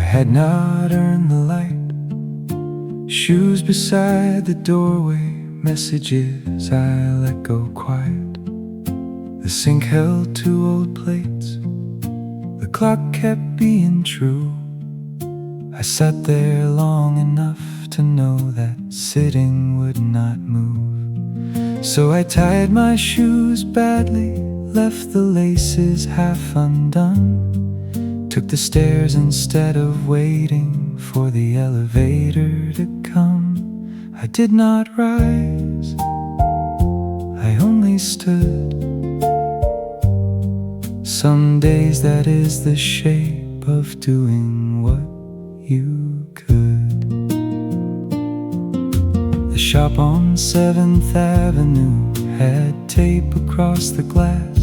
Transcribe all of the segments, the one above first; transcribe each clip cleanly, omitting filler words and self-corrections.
had not earned the light. Shoes beside the doorway, messages I let go quiet. The sink held 2 old plates, the clock kept being true. I sat there long enough to know that sitting would not move. So I tied my shoes badly, left the laces half undone, took the stairs instead of waiting for the elevator to come. I did not rise, I only stood. Some days that is the shape of doing what you could. The shop on 7th Avenue had tape across the glass.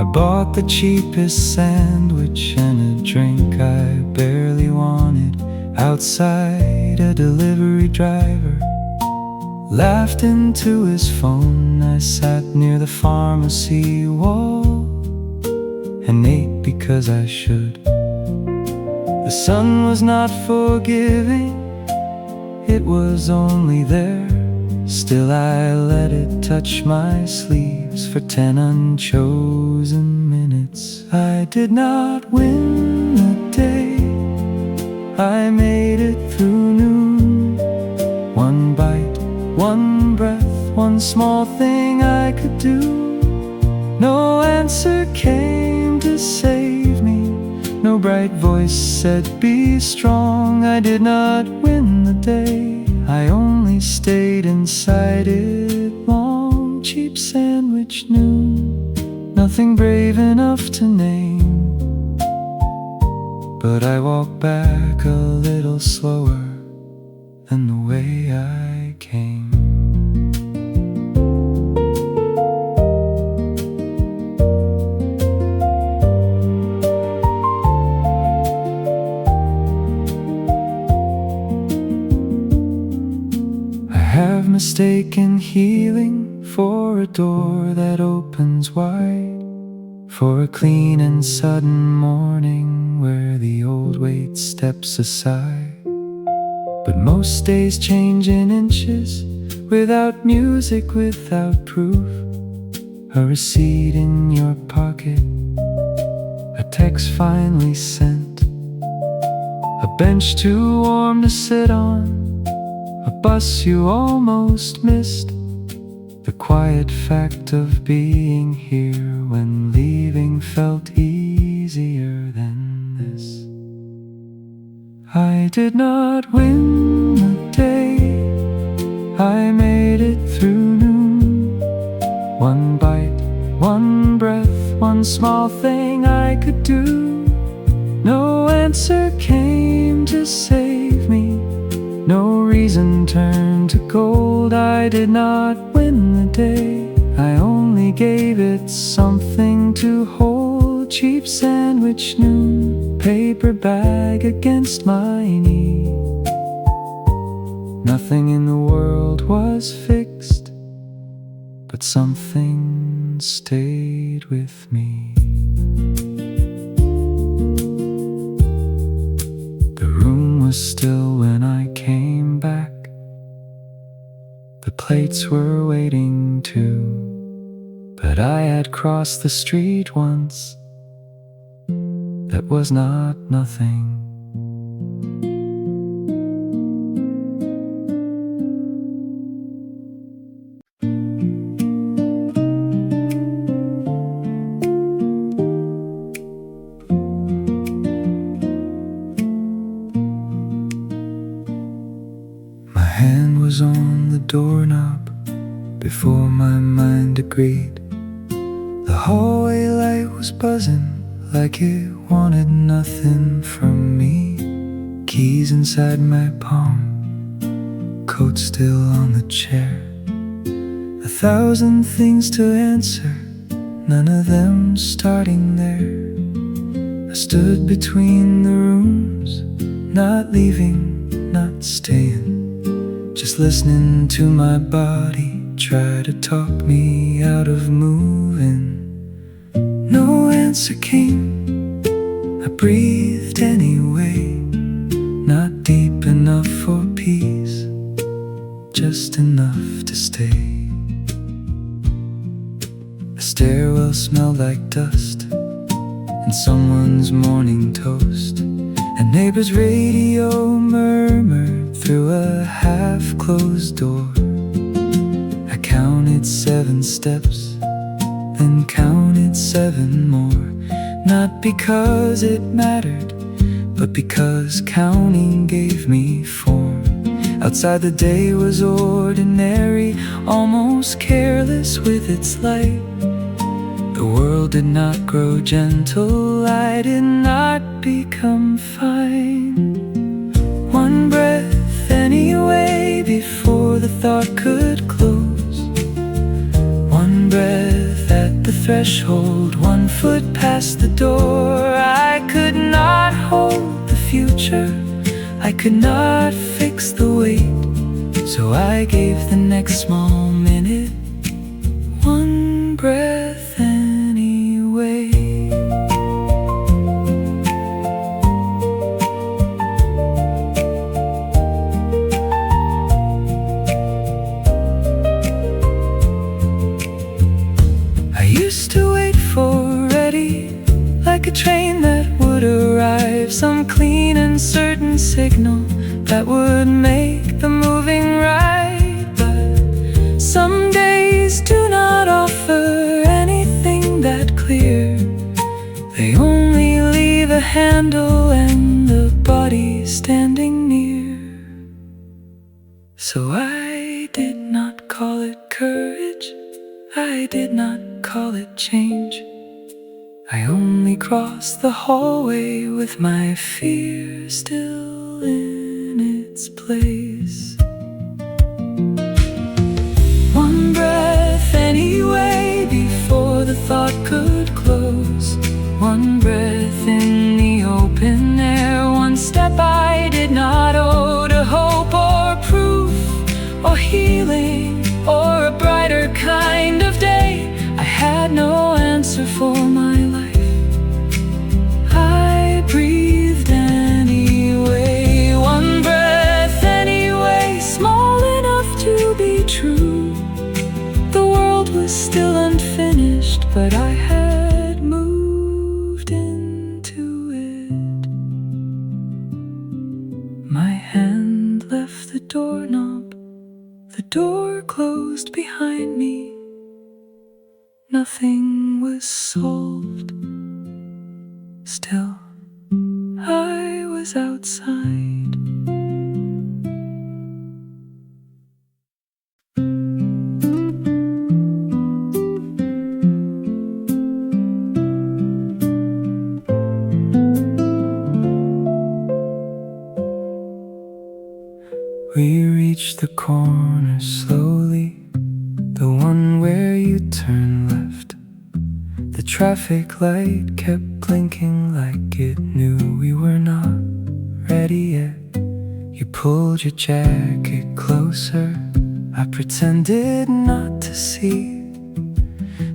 I bought the cheapest sandwich and a drink I barely wanted. Outside, a delivery driver laughed into his phone. I sat near the pharmacy wall and ate because I should. The sun was not forgiving, it was only there. Still I let it touch my sleeves for 10 unchosen minutes. I did not win the day, I made it through noon. One bite, one breath, one small thing I could do. No answer came to save me, no bright voice said be strong. I did not win the day, I only stayed inside it long. Cheap sandwich noon, nothing brave enough to name. But I walked back a little slower than the way I came. Have mistaken healing for a door that opens wide, for a clean and sudden morning where the old weight steps aside. But most days change in inches, without music, without proof. A receipt in your pocket, a text finally sent, a bench too warm to sit on, a bus you almost missed. The quiet fact of being here when leaving felt easier than this. I did not win the day, I made it through noon. One bite, one breath, one small thing I could do. No answer came to save me, no reason turned to gold. I did not win the day, I only gave it something to hold. Cheap sandwich noon, paper bag against my knee. Nothing in the world was fixed, but something stayed with me. The room was still when I came back. The plates were waiting too, but I had crossed the street once. That was not nothing. My hand was on the doorknob before my mind agreed. The hallway light was buzzing like it wanted nothing from me. Keys inside my palm, coat still on the chair. 1,000 things to answer, none of them starting there. I stood between the rooms, not leaving, not staying, just listening to my body try to talk me out of moving. No answer came, I breathed anyway, not deep enough for peace, just enough to stay. The stairwell smelled like dust and someone's morning toast. A neighbor's radio murmured through a half-closed door. I counted 7 steps, then counted 7 more. Not because it mattered, but because counting gave me form. Outside the day was ordinary, almost careless with its light. The world did not grow gentle, I did not become fine. One breath anyway before the thought could close. One breath at the threshold, 1 foot past the door. I could not hold the future, I could not fix the wait, so I gave the next small minute 1 breath anyway. I used to wait for ready, like a train that would arrive, some clean and certain signal that would make the moving right. But some days do not offer anything that clear. They only leave a handle and the body standing near. So I did not call it courage, I did not call it change. I only crossed the hallway with my fear still in its place. 1 breath anyway before the thought could close. 1 breath in the open air, 1 step I did not owe to hope or proof or healing or a brighter kind of day. I had no answer for my life, I breathed anyway. 1 breath anyway, small enough to be true. The world was still unfinished, but I had moved into it. My hand left the doorknob, the door closed behind me. Nothing was solved. Still, I was outside. We reached the corner slowly, the one where you turn left. The traffic light kept blinking like it knew we were not ready yet. You pulled your jacket closer, I pretended not to see.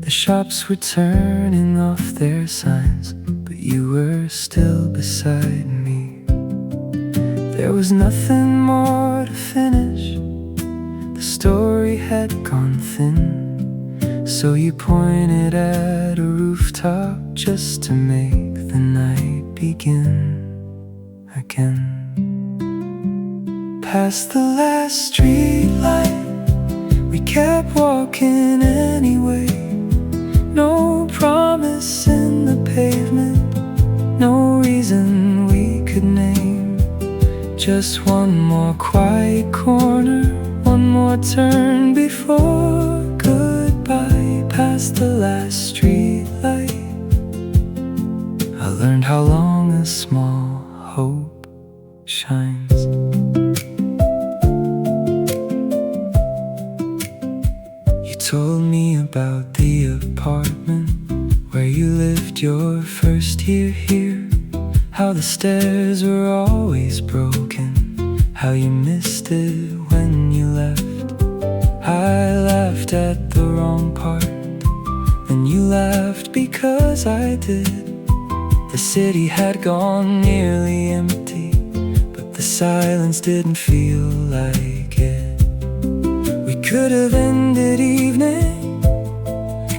The shops were turning off their signs, but you were still beside me. There was nothing more to finish, the story had gone thin. So you pointed at a rooftop just to make the night begin again. Past the last street light, we kept walking anyway. No promise in the pavement, no reason we could name. Just 1 more quiet corner, 1 more turn before goodbye. Past the last street light, I learned how long a small hope shines. You told me about the apartment where you lived your first year here, how the stairs were always broken, how you missed it when you left. I laughed at the wrong part, and you laughed because I did. The city had gone nearly empty, but the silence didn't feel like it. We could have ended evening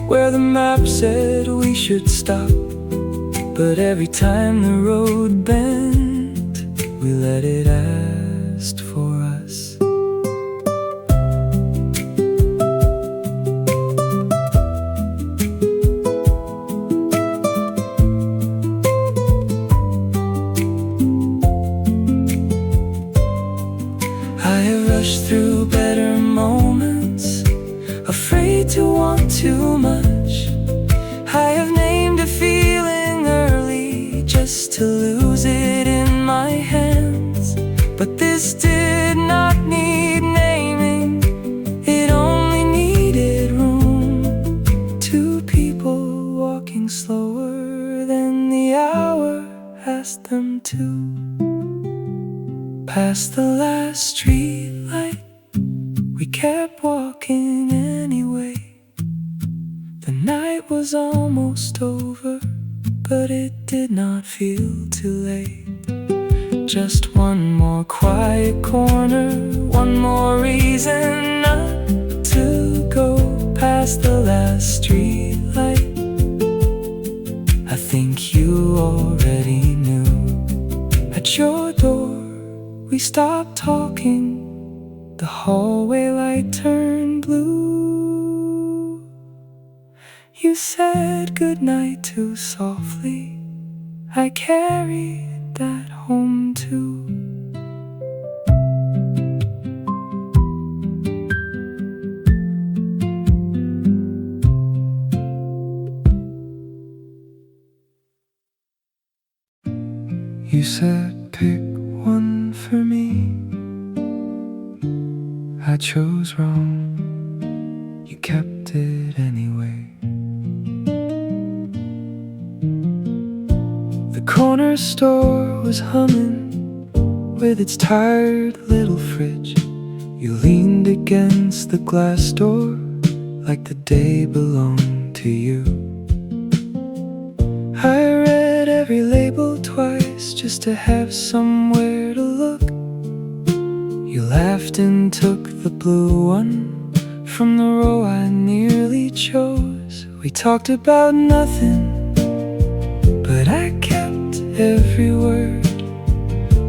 where the map said we should stop, but every time the road bent, we let it ask for us. I have rushed through better moments, afraid to want too much. I have named a feeling early just to lose it in my hands. But this did not need naming, it only needed room. Two people walking slower than the hour asked them to. Past the last street light, we kept walking anyway. The night was almost over, but it did not feel too late. Just one more quiet corner, one more reason not to go past the last street light. I think you already knew. At your door we stopped talking, the hallway light turned blue. You said goodnight too softly, I carried that home too. You said pick one for me, I chose wrong, you kept it anyway. The corner store was humming with its tired little fridge. You leaned against the glass door like the day belonged to you. I read every label twice just to have somewhere to look. You laughed and took the blue one from the row I nearly chose. We talked about nothing, but I kept every word.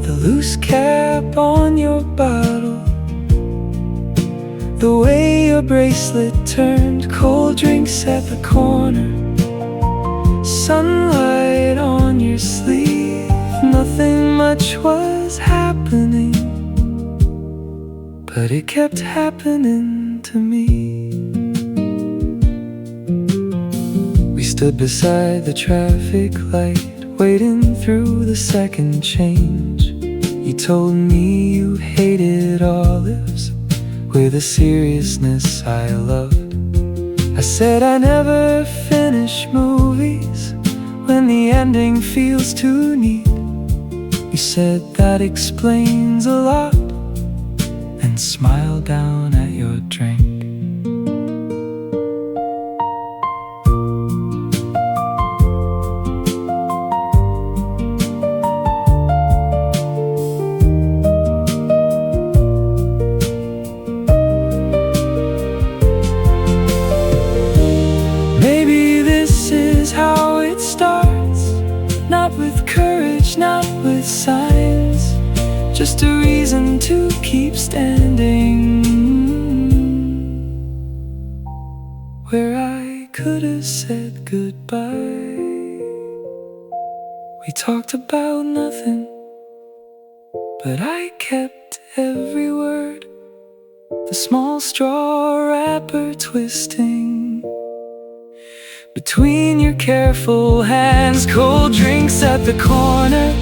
The loose cap on your bottle, the way your bracelet turned, cold drinks at the corner, sunlight on your sleeve. Nothing much was happening, but it kept happening to me. We stood beside the traffic light, waiting through the second change. You told me you hated olives with a seriousness I loved. I said I never finish movies when the ending feels too neat. You said that explains a lot, and smiled down at your drink. Maybe this is how it starts, not with courage, not with signs, just a reason to keep standing. Where I could have said goodbye. We talked about nothing, but I kept every word. The small straw wrapper twisting between your careful hands, cold drinks at the corner,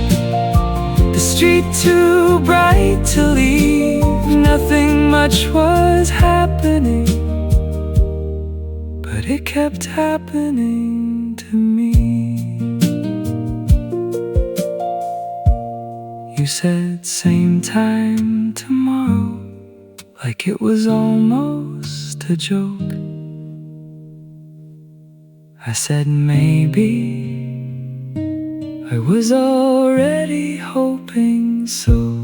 the street too bright to leave. Nothing much was happening, but it kept happening to me. You said same time tomorrow, like it was almost a joke. I said maybe I was already hoping so.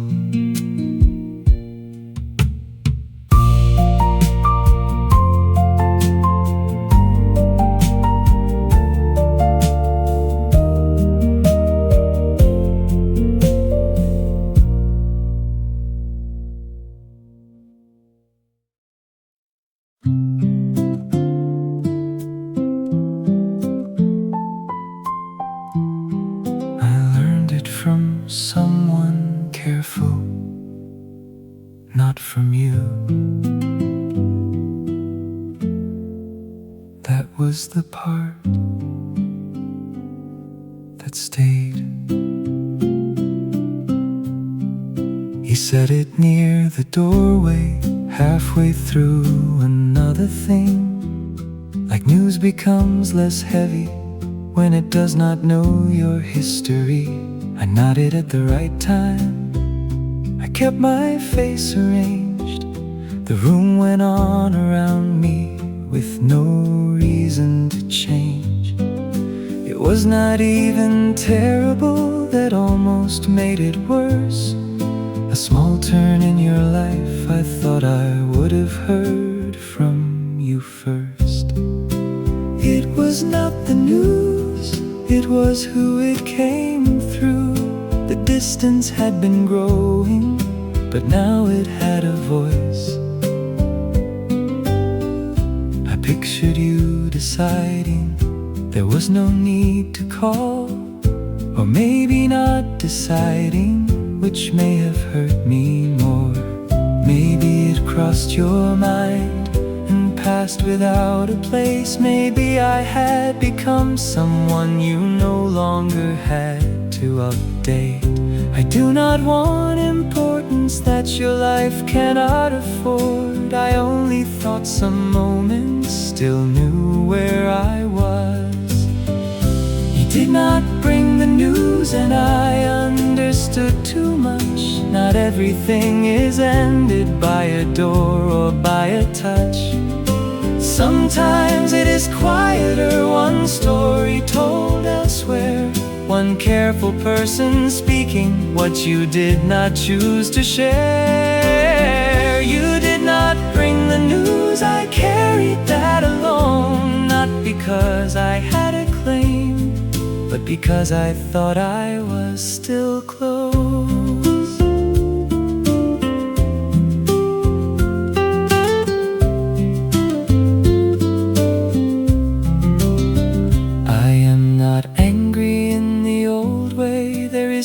From someone careful, not from you. That was the part that stayed. He said it near the doorway, halfway through another thing. Like news becomes less heavy when it does not know your history. I nodded at the right time. I kept my face arranged. The room went on around me with no reason to change. It was not even terrible, that almost made it worse. A small turn in your life, I thought I would have heard from you first. It was not the news, it was who it came through. The distance had been growing, but now it had a voice. I pictured you deciding there was no need to call, or maybe not deciding, which may have hurt me more. Maybe it crossed your mind and passed without a place. Maybe I had become someone you no longer had to update. I do not want importance that your life cannot afford. I only thought some moments still knew where I was. He did not bring the news and I understood too much. Not everything is ended by a door or by a touch. Sometimes it is quieter, one story told elsewhere, one careful person speaking what you did not choose to share. You did not bring the news, I carried that alone. Not because I had a claim, but because I thought I was still close.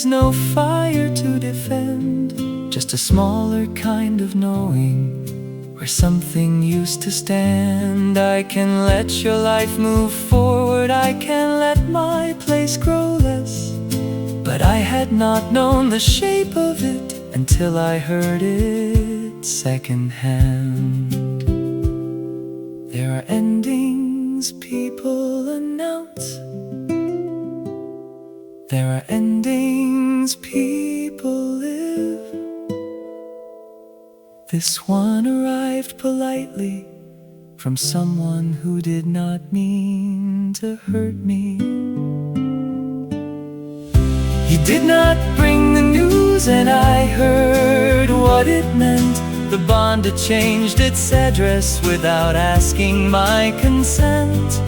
No fire to defend, just a smaller kind of knowing where something used to stand. I can let your life move forward, I can let my place grow less, but I had not known the shape of it until I heard it secondhand. There are endings people announce. There are endings people live. This one arrived politely from someone who did not mean to hurt me. He did not bring the news and I heard what it meant. The bond had changed its address without asking my consent.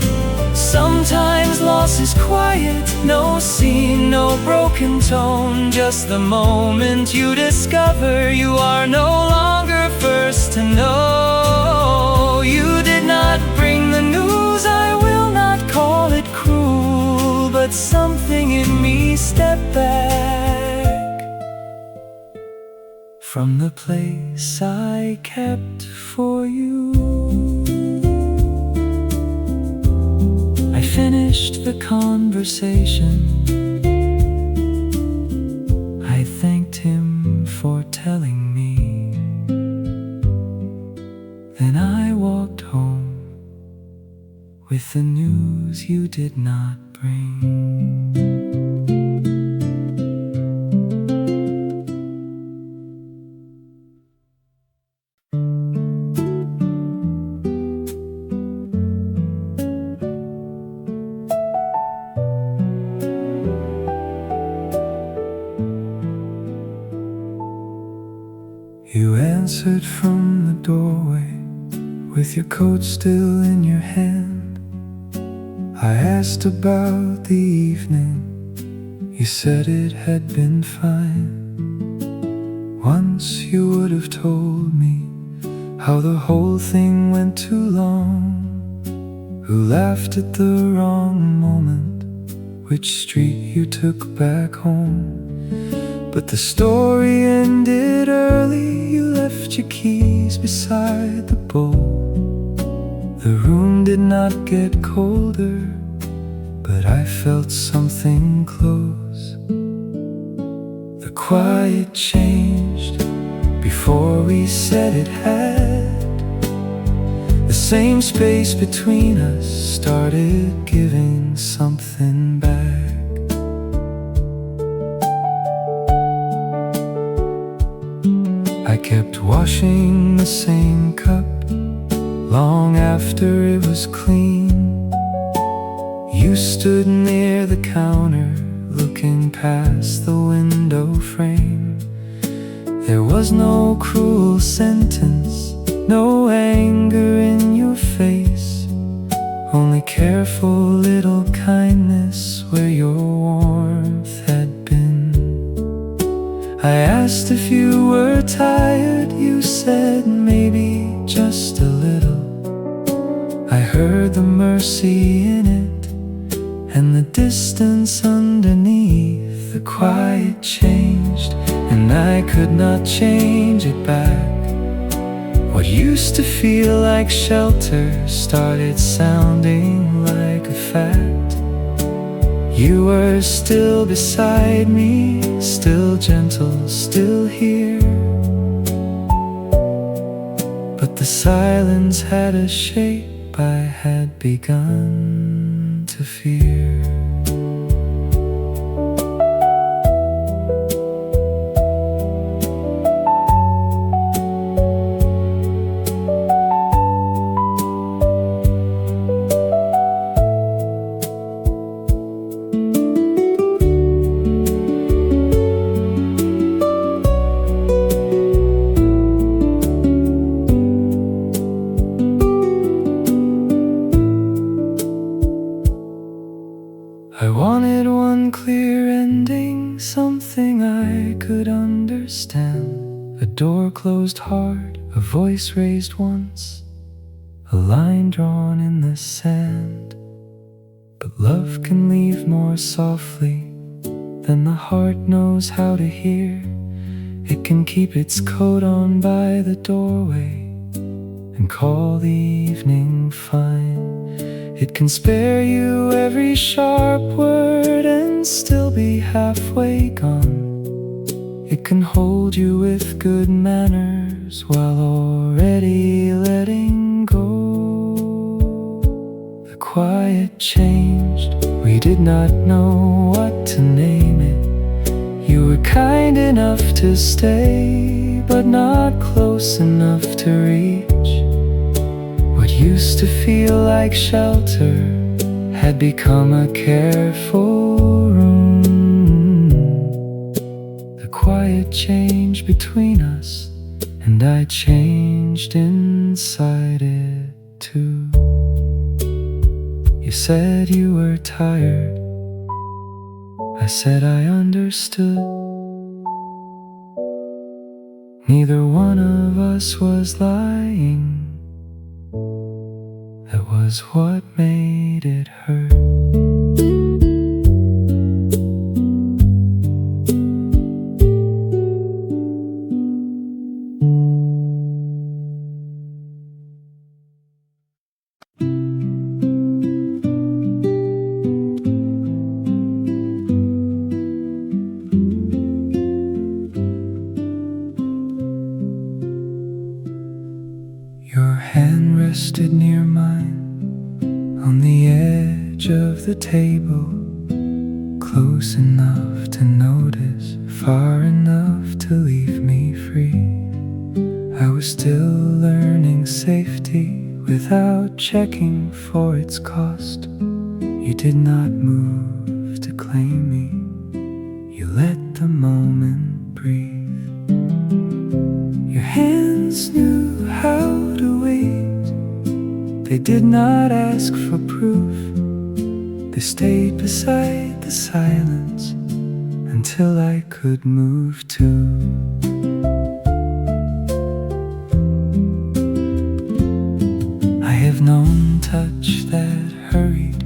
Sometimes loss is quiet, no scene, no broken tone. Just the moment you discover you are no longer first to know. You did not bring the news, I will not call it cruel, but something in me stepped back from the place I kept for you. I finished the conversation. I thanked him for telling me. Then I walked home with the news you did not bring. You answered from the doorway with your coat still in your hand. I asked about the evening. You said it had been fine. Once you would have told me how the whole thing went too long, who laughed at the wrong moment, which street you took back home. But the story ended early. You left your keys beside the bowl. The room did not get colder, but I felt something close. The quiet changed before we said it had. The same space between us started giving something back. I kept washing the same cup long after it was clean. You stood near the counter looking past the window frame. There was no cruel sentence, no anger in your face, only careful little kindness where your warmth had been. I asked if you were tired. You said maybe just a little. I heard the mercy in it and the distance underneath. The quiet changed and I could not change it back. What used to feel like shelter started sounding like a fact. You were still beside me, still gentle, still here. But the silence had a shape I had begun to fear. I wanted one clear ending, something I could understand. A door closed hard, a voice raised once, a line drawn in the sand. But love can leave more softly than the heart knows how to hear. It can keep its coat on by the doorway and call the evening fine. It can spare you every sharp word and still be halfway gone. It can hold you with good manners while already letting go. The quiet changed, we did not know what to name it. You were kind enough to stay, but not close enough to reach. What used to feel like shelter had become a careful room. The quiet changed between us, and I changed inside it too. You said you were tired. I said I understood. Neither one of us was lying. That was what made it hurt. Your hand rested near mine on the edge of the table, close enough to notice, far enough to leave me free. I was still learning safety without checking for its cost. You did not move to claim me. You let the moment breathe. Your They did not ask for proof. They stayed beside the silence until I could move too. I have known touch that hurried,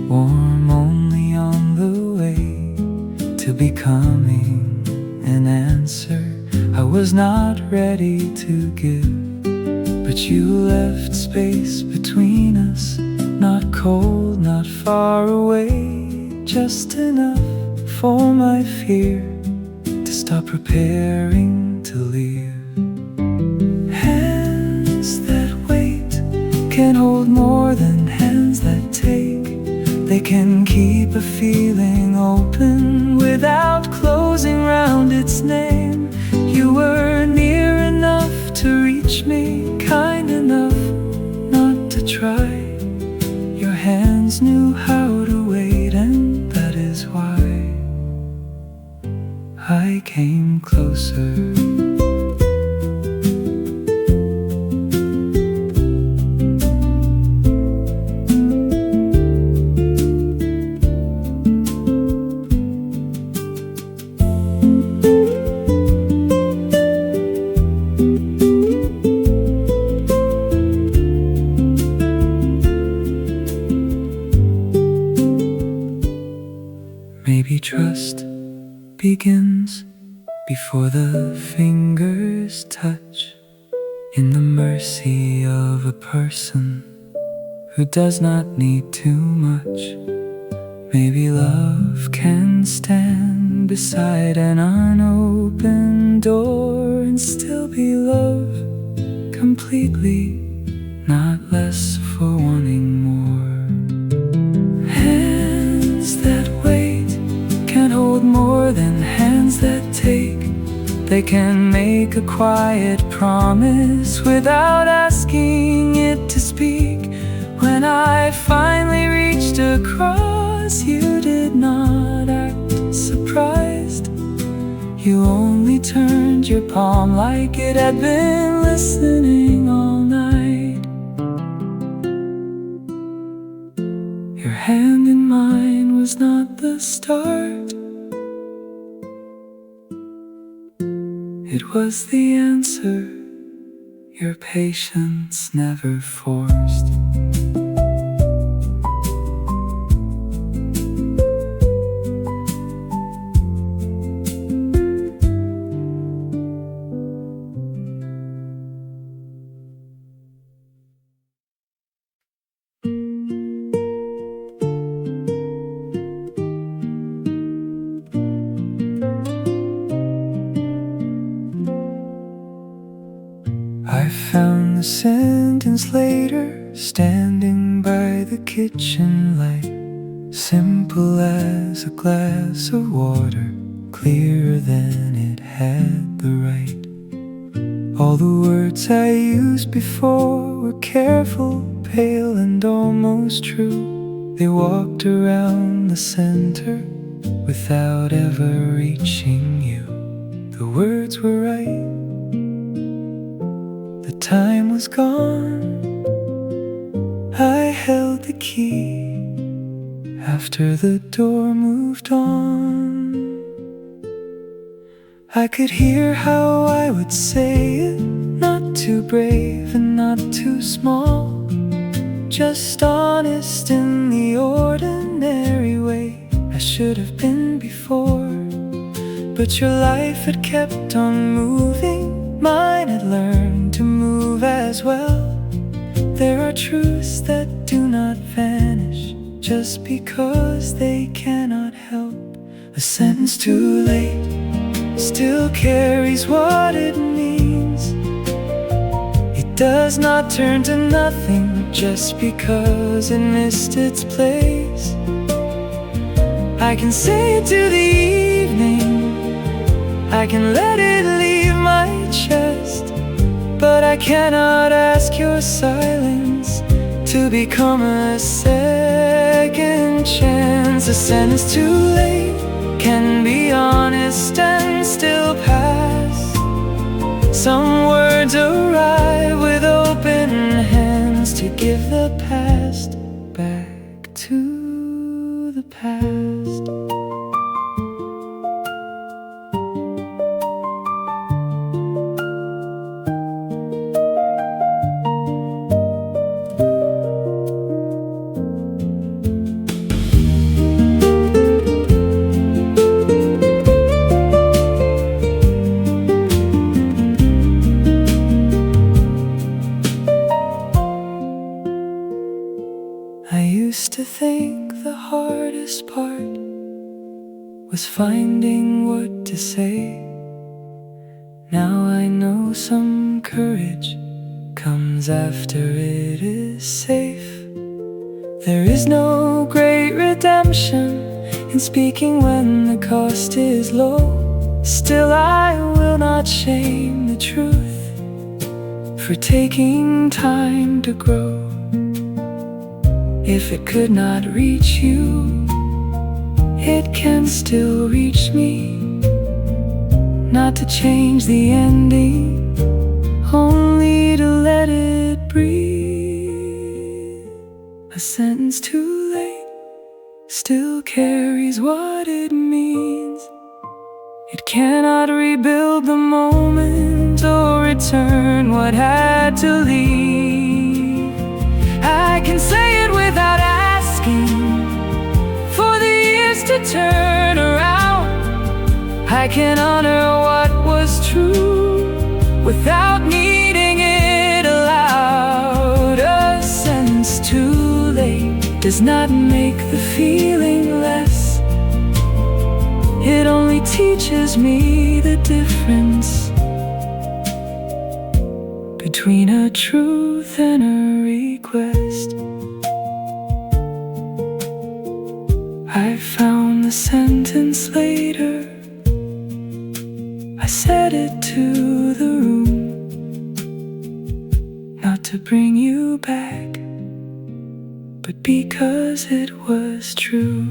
warm only on the way to becoming an answer I was not ready to give. But you left space between us, not cold, not far away, just enough for my fear to stop preparing to leave. Hands that wait can hold more than hands that take. They can keep a feeling open without closing round its name. You were near enough to reach me, kind enough not to try. Your hands knew how to wait, and that is why I came closer. Maybe trust begins before the fingers touch, in the mercy of a person who does not need too much. Maybe love can stand beside an unopened door and still be love completely, not less for wanting more. Hands that wait can hold more than hands that take. They can make a quiet promise without asking it to speak. When I finally reached across, you did not act surprised. You only turned your palm like it had been listening all night. Your hand in mine was not the start. It was the answer your patience never forced. I found the sentence later, standing by the kitchen light, simple as a glass of water, clearer than it had the right. All the words I used before were careful, pale and almost true. They walked around the center without ever reaching you. The words were right, the time was gone. I held the key after the door moved on. I could hear how I would say it, not too brave and not too small, just honest in the ordinary way I should have been before. But your life had kept on moving, mine had learned to move as well. There are truths that do not vanish just because they cannot help. A sentence too late still carries what it means. It does not turn to nothing just because it missed its place. I can say it to the evening, I can let it leave my chest, but I cannot ask your silence to become a second chance. A sentence too late can be honest and still pass. Some words arrive with open hands to give the hardest part was finding what to say. Now I know some courage comes after it is safe. There is no great redemption in speaking when the cost is low. Still I will not shame the truth for taking time to grow. If it could not reach you, it can still reach me. Not to change the ending, only to let it breathe. A sentence too late still carries what it means. It cannot rebuild the moment or return what had to leave. I can say it without asking for the years to turn around. I can honor what was true without needing it aloud. A sentence too late does not make the feeling less. It only teaches me the difference between a truth and a request. I found the sentence later. I said it to the room, not to bring you back, but because it was true.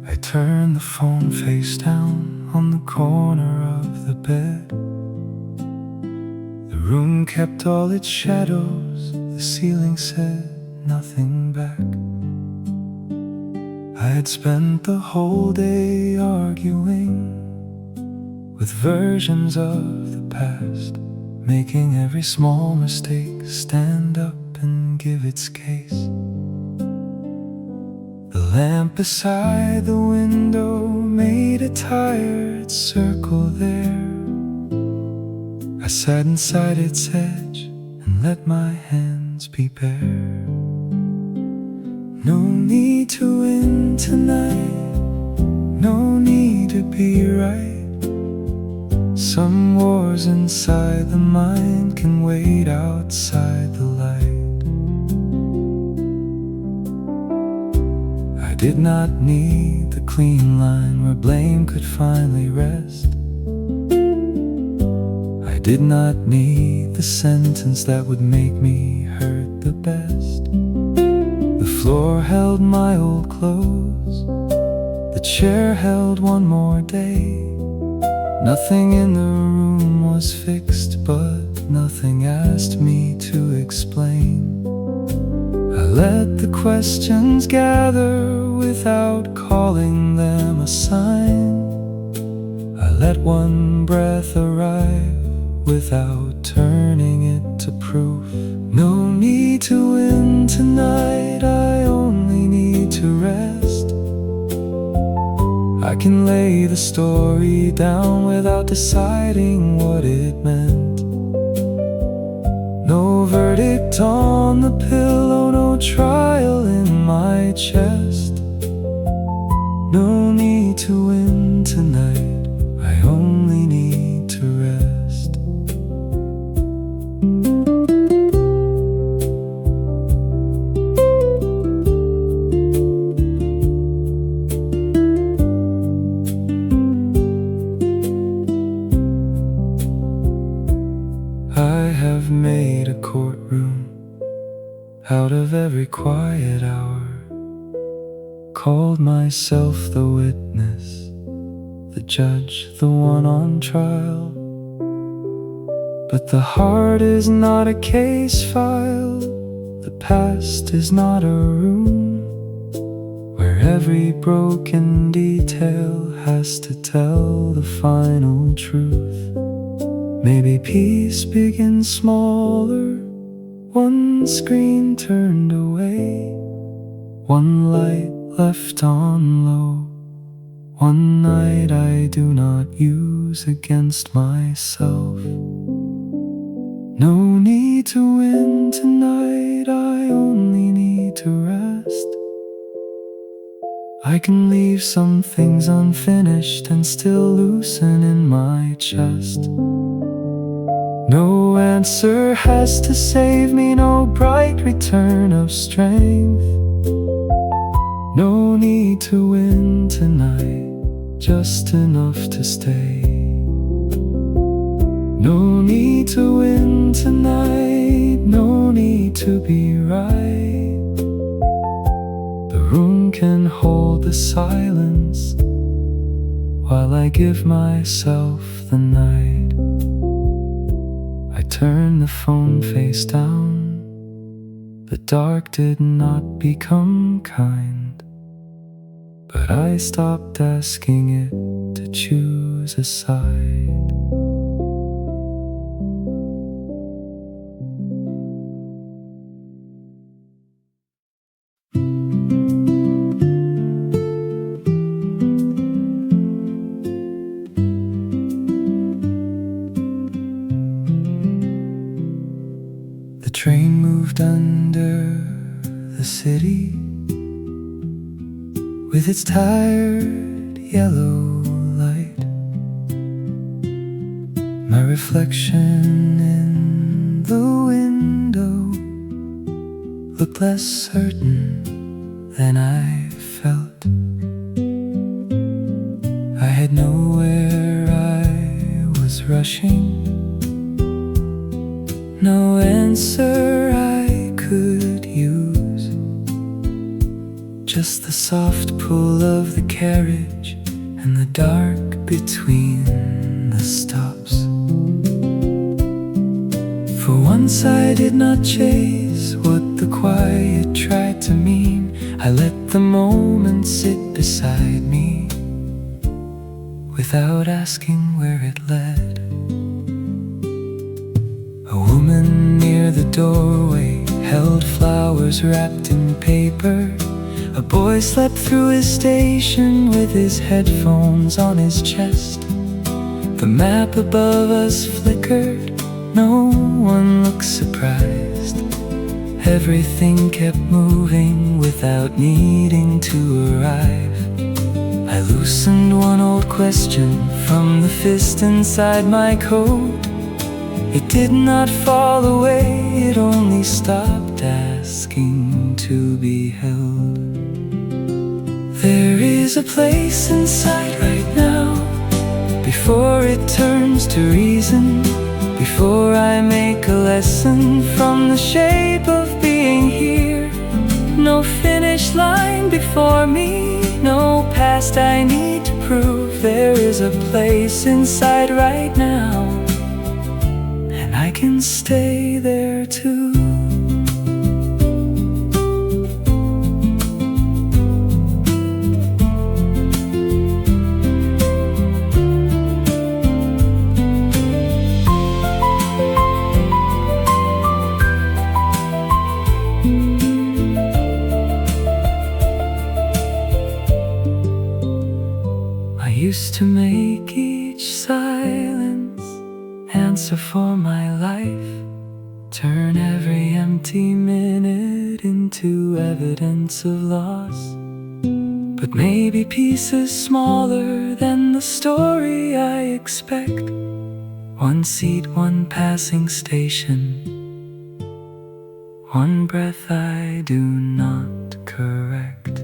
I turned the phone face down on the corner of the bed. The room kept all its shadows, the ceiling said nothing back. I had spent the whole day arguing with versions of the past, making every small mistake stand up and give its case. The lamp beside the window made a tired circle there. I sat inside its edge and let my hands be bare. No need to win tonight, no need to be right. Some wars inside the mind can wait outside the light. I did not need the clean line where blame could finally rest. I did not need the sentence that would make me hurt the best. The floor held my old clothes, the chair held one more day. Nothing in the room was fixed, but nothing asked me to explain. I let the questions gather without calling them a sign. I let one breath arrive without turning it to proof. No need to win tonight, I only need to rest. I can lay the story down without deciding what it meant. No verdict on the pillow, no trial in my chest. No need to win tonight, I only need to rest. I have made a courtroom out of every quiet hour, called myself the witness, the judge, the one on trial. But the heart is not a case file, the past is not a room where every broken detail has to tell the final truth. Maybe peace begins smaller, one screen turned away, one light left on low, one night I do not use against myself. No need to win tonight, I only need to rest. I can leave some things unfinished and still loosen in my chest. No answer has to save me, no bright return of strength. No need to win tonight, just enough to stay. No need to win tonight, no need to be right. The room can hold the silence while I give myself the night. I turn the phone face down. The dark did not become kind, but I stopped asking it to choose a side. The train moved under the city with its tired yellow light. My reflection in the window looked less certain than I felt. I had nowhere I was rushing, no answer I could use, just the soft pull of the carriage and the dark between the stops. For once I did not chase what the quiet tried to mean. I let the moment sit beside me without asking where it led. A woman near the doorway held flowers wrapped in paper. A boy slept through his station with his headphones on his chest. The map above us flickered, no one looked surprised. Everything kept moving without needing to arrive. I loosened one old question from the fist inside my coat. It did not fall away, it only stopped asking to be held. There is a place inside right now, before it turns to reason, before I make a lesson from the shape of being here. No finish line before me, no past I need to prove. There is a place inside right now, and I can stay there too. Used to make each silence answer for my life, turn every empty minute into evidence of loss. But maybe peace is smaller than the story I expect. One seat, one passing station, one breath I do not correct.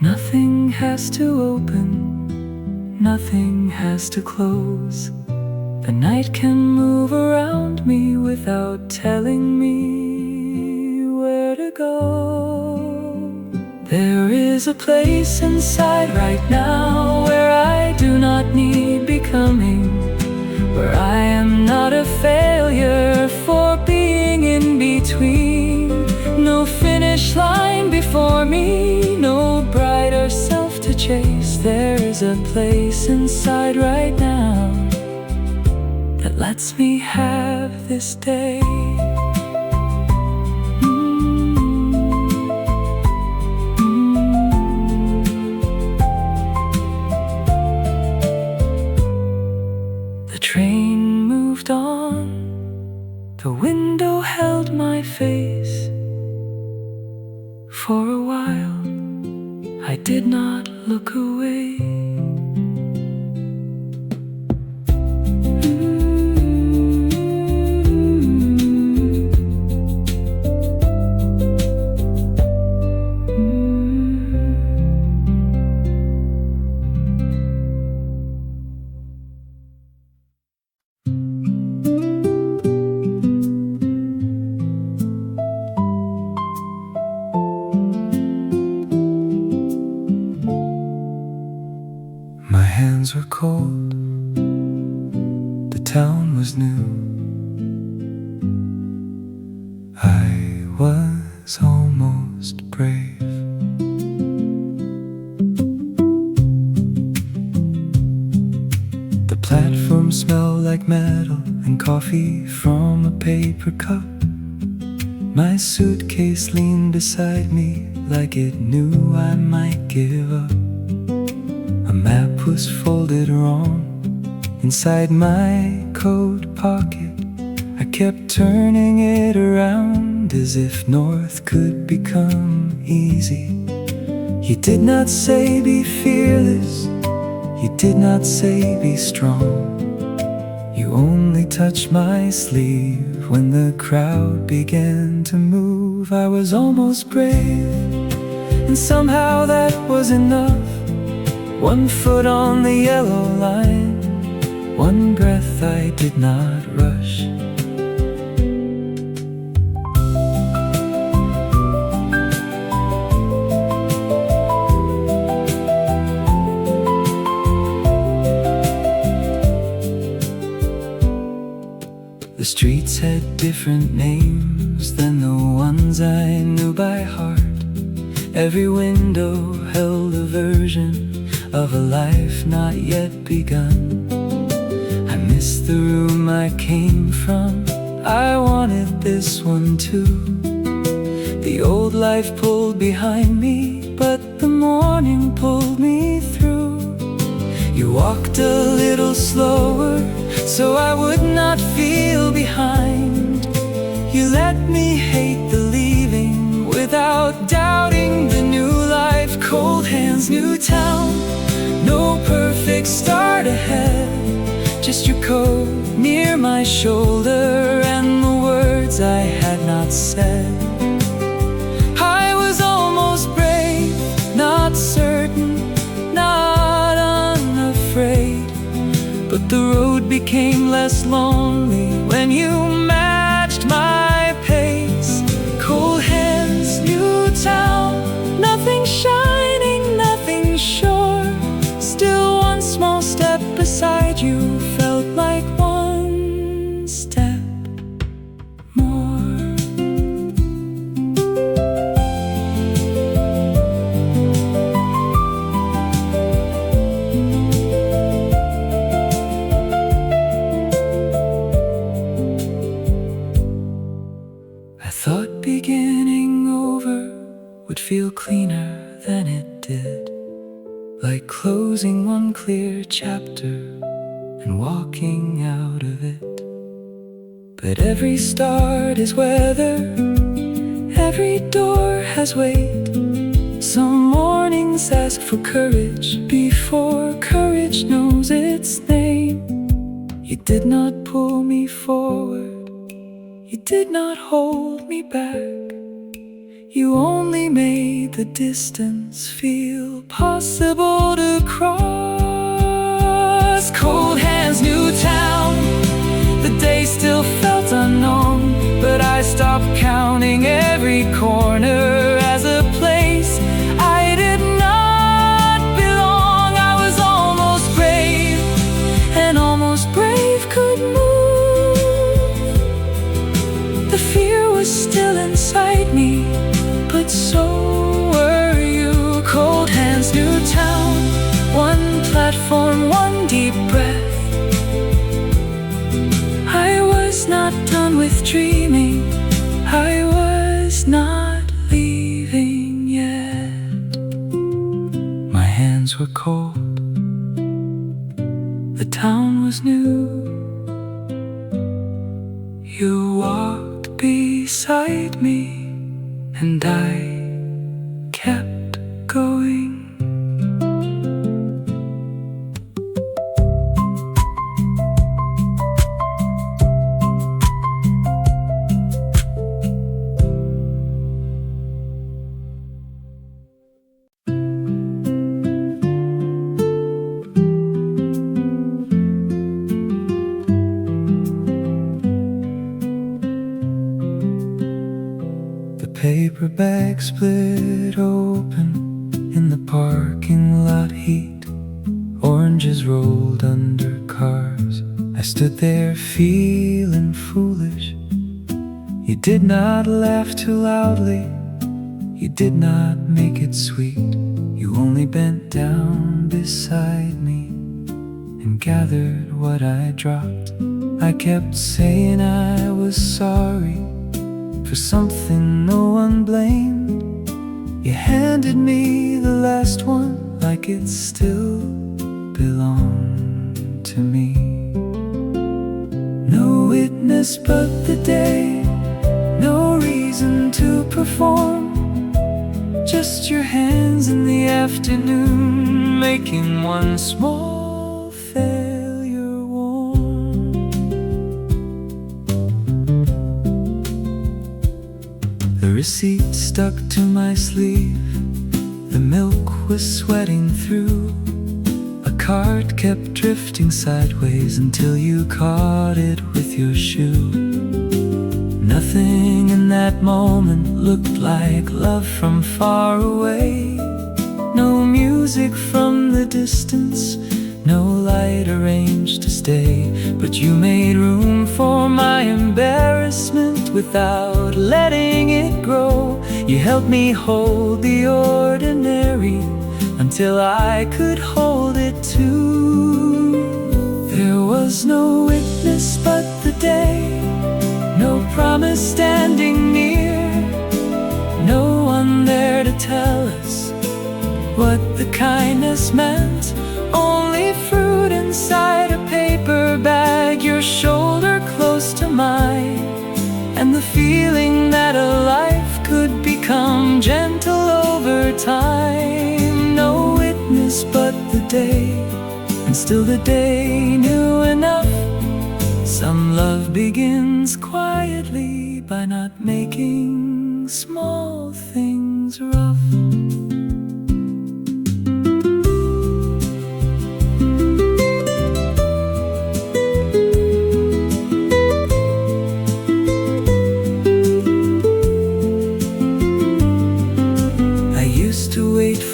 Nothing has to open, nothing has to close. The night can move around me without telling me where to go. There is a place inside right now where I do not need becoming, where I am not a failure for being in between. No finish line before me, no brighter self to chase. There is is a place inside right now that lets me have this day. The train moved on, the window held my face. For a while I did not look away. My hands were cold, the town was new. I was almost brave. The platform smelled like metal and coffee from a paper cup. My suitcase leaned beside me like it knew I might give up. A map was folded wrong inside my coat pocket. I kept turning it around as if north could become easy. You did not say be fearless, you did not say be strong. You only touched my sleeve when the crowd began to move. I was almost brave, and somehow that was enough. One foot on the yellow line, one breath I did not rush. The streets had different names than the ones I knew by heart. Every window held a version of a life not yet begun. I missed the room I came from, I wanted this one too. The old life pulled behind me, but the morning pulled me through. You walked a little slower, so I would not feel behind. You let me hate the leaving without doubting the new life. Cold hands, new town, no perfect start ahead. Just your coat near my shoulder and the words I had not said. I was almost brave, not certain, not unafraid. But the road became less lonely when you matched my pace. Cold hands, new town, nothing shining, nothing sure. Still one small step beside you felt like one step more. I thought beginning over would feel cleaner than it did, like closing one clear chapter and walking out of it. But every start is weather, every door has weight. Some mornings ask for courage before courage knows its name. You did not pull me forward, you did not hold me back. You only made the distance feel possible to cross. Cold hands, new town, the day still felt unknown, but I stopped counting every corner as a place I did not belong. I was almost brave, and almost brave could move. The fear was still inside me, but so were you. Cold hands, new town, one place he's not leaving yet. My hands were cold, the town was new. You walked beside me, and I kept going. Paper bag split open in the parking lot heat. Oranges rolled under cars. I stood there feeling foolish. You did not laugh too loudly. You did not make it sweet. You only bent down beside me and gathered what I dropped. I kept saying I was sorry for something no one blamed. You handed me the last one like it still belonged to me. No witness but the day, no reason to perform. Just your hands in the afternoon, making one small failure warm. The receipt stuck to my sleeve, the milk was sweating through. A cart kept drifting sideways until you caught it with your shoe. Nothing in that moment looked like love from far away. No music from the distance, no light arranged to stay. But you made room for my embarrassment without letting it grow. You helped me hold the ordinary until I could hold it too. There was no witness but the day, no promise standing near, no one there to tell us what the kindness meant. Only fruit inside a paper bag, your shoulder close to mine, and the feeling that a life could become gentle over time. No witness but the day, and still the day knew enough. Some love begins quietly by not making small things rough.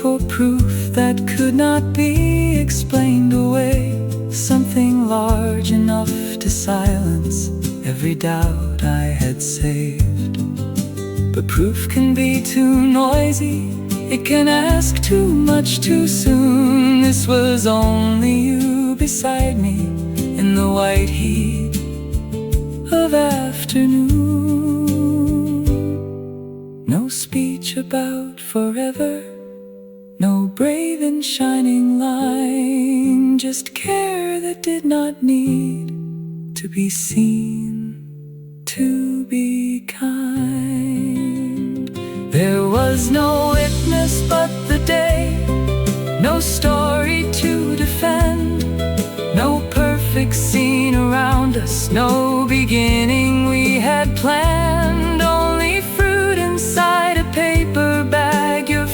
For proof that could not be explained away, something large enough to silence every doubt I had saved. But proof can be too noisy, it can ask too much too soon. This was only you beside me in the white heat of afternoon. No speech about forever, no brave and shining line, just care that did not need to be seen, to be kind. There was no witness but the day, no story to defend, no perfect scene around us, no beginning we had planned. Only fruit inside a paper bag, your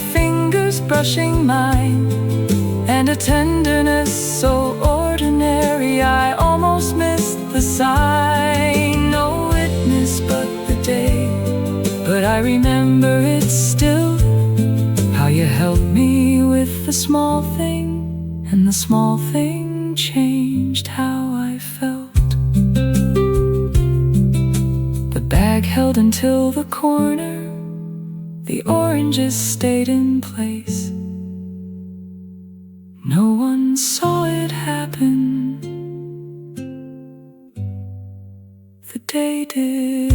brushing mine, and a tenderness so ordinary I almost missed the sign. No witness but the day, but I remember it still, how you helped me with the small thing, and the small thing changed how I felt. The bag held until the corner, the oranges stayed in place. No one saw it happen, the day did.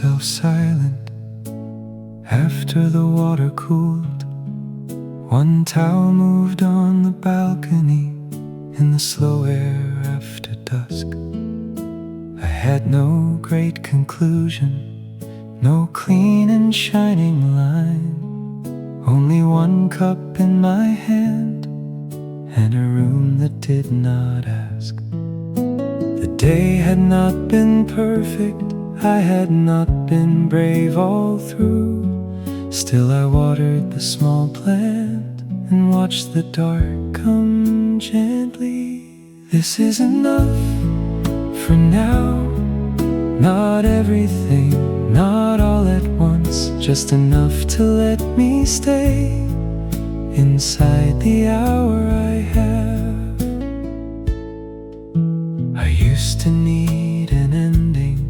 yourself silent. After the water cooled, one towel moved on the balcony in the slow air after dusk. I had no great conclusion, no clean and shining line, only one cup in my hand and a room that did not ask. The day had not been perfect, I had not been brave all through. Still I watered the small plant and watched the dark come gently. This is enough for now. Not everything, not all at once, just enough to let me stay inside the hour I have. I used to need an ending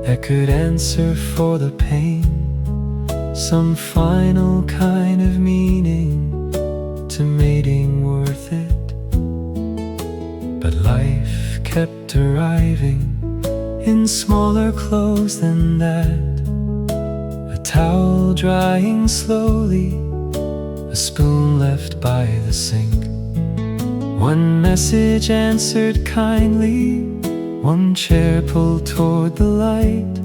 that could answer for the pain, some final kind of meaning to mating worth it. But life kept arriving in smaller clothes than that, a towel drying slowly, a spoon left by the sink. One message answered kindly, one chair pulled toward the light.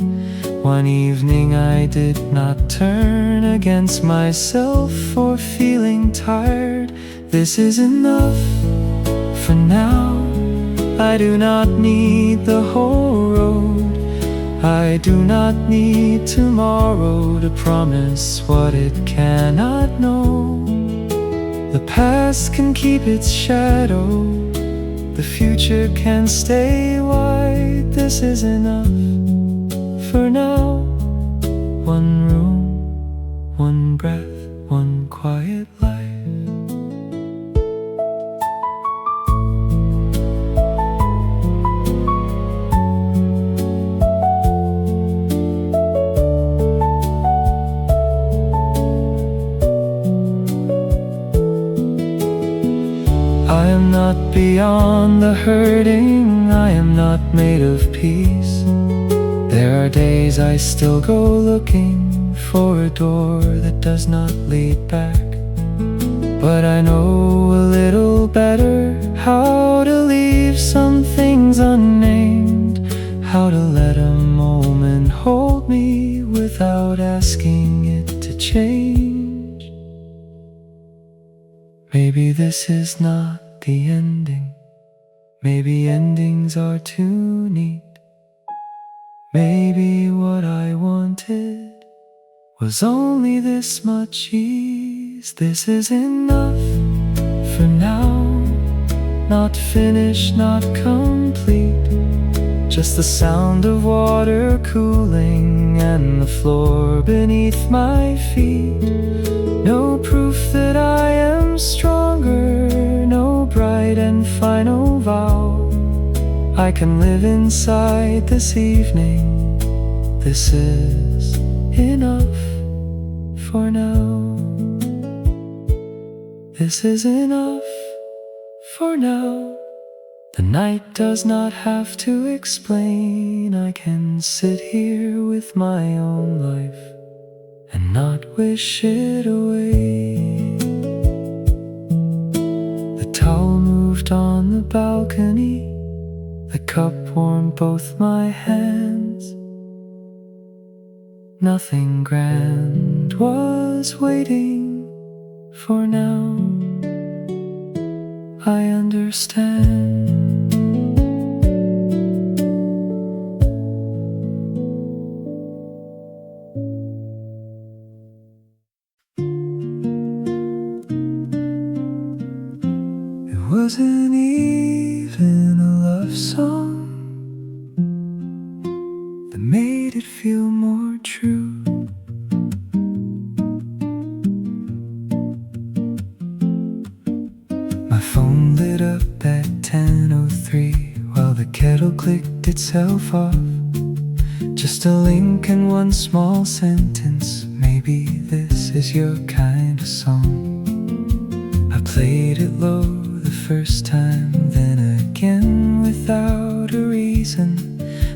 One evening I did not turn against myself for feeling tired. This is enough for now. I do not need the whole road. I do not need tomorrow to promise what it cannot know. The past can keep its shadow, the future can stay white. This is enough for now. One room, one breath, one quiet life. I am not beyond the hurting, I am not made of peace. There are days I still go looking for a door that does not lead back. But I know a little better how to leave some things unnamed, how to let a moment hold me without asking it to change. Maybe this is not the ending. Maybe endings are too neat. Maybe what I wanted was only this much ease. This is enough for now. Not finished, not complete, just the sound of water cooling and the floor beneath my feet. No proof that I am stronger, no bright and final vow. I can live inside this evening. This is enough for now. This is enough for now. The night does not have to explain. I can sit here with my own life and not wish it away. The towel moved on the balcony, the cup warmed both my hands. Nothing grand was waiting for now. I understand. It wasn't even a love song that made it feel more true. My phone lit up at 10:03 while the kettle clicked itself off. Just a link and one small sentence. Maybe this is your kind of song. I played it low the first time, then again without a reason.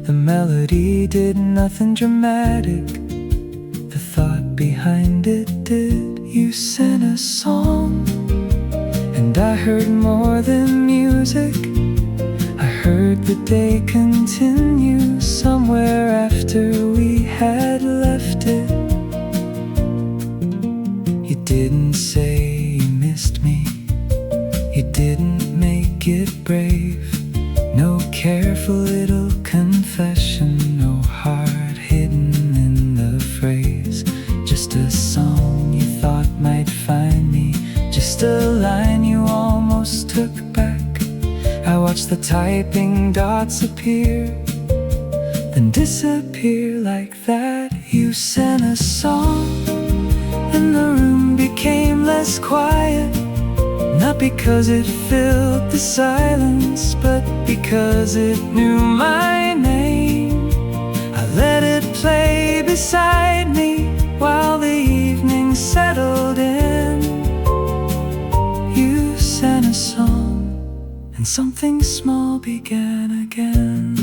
The melody did nothing dramatic. The thought behind it did. You sent a song, and I heard more than music. I heard the day continue somewhere after we had left it. You didn't say you missed me. You didn't make it brave. No careful little confession, no heart hidden in the phrase. Just a song you thought might find me. Just a line you almost took back. I watched the typing dots appear, then disappear like that. You sang a song, and the room became less quiet. Not because it filled the silence, but because it knew my name. I let it play beside me while the evening settled in. You sang a song, and something small began again.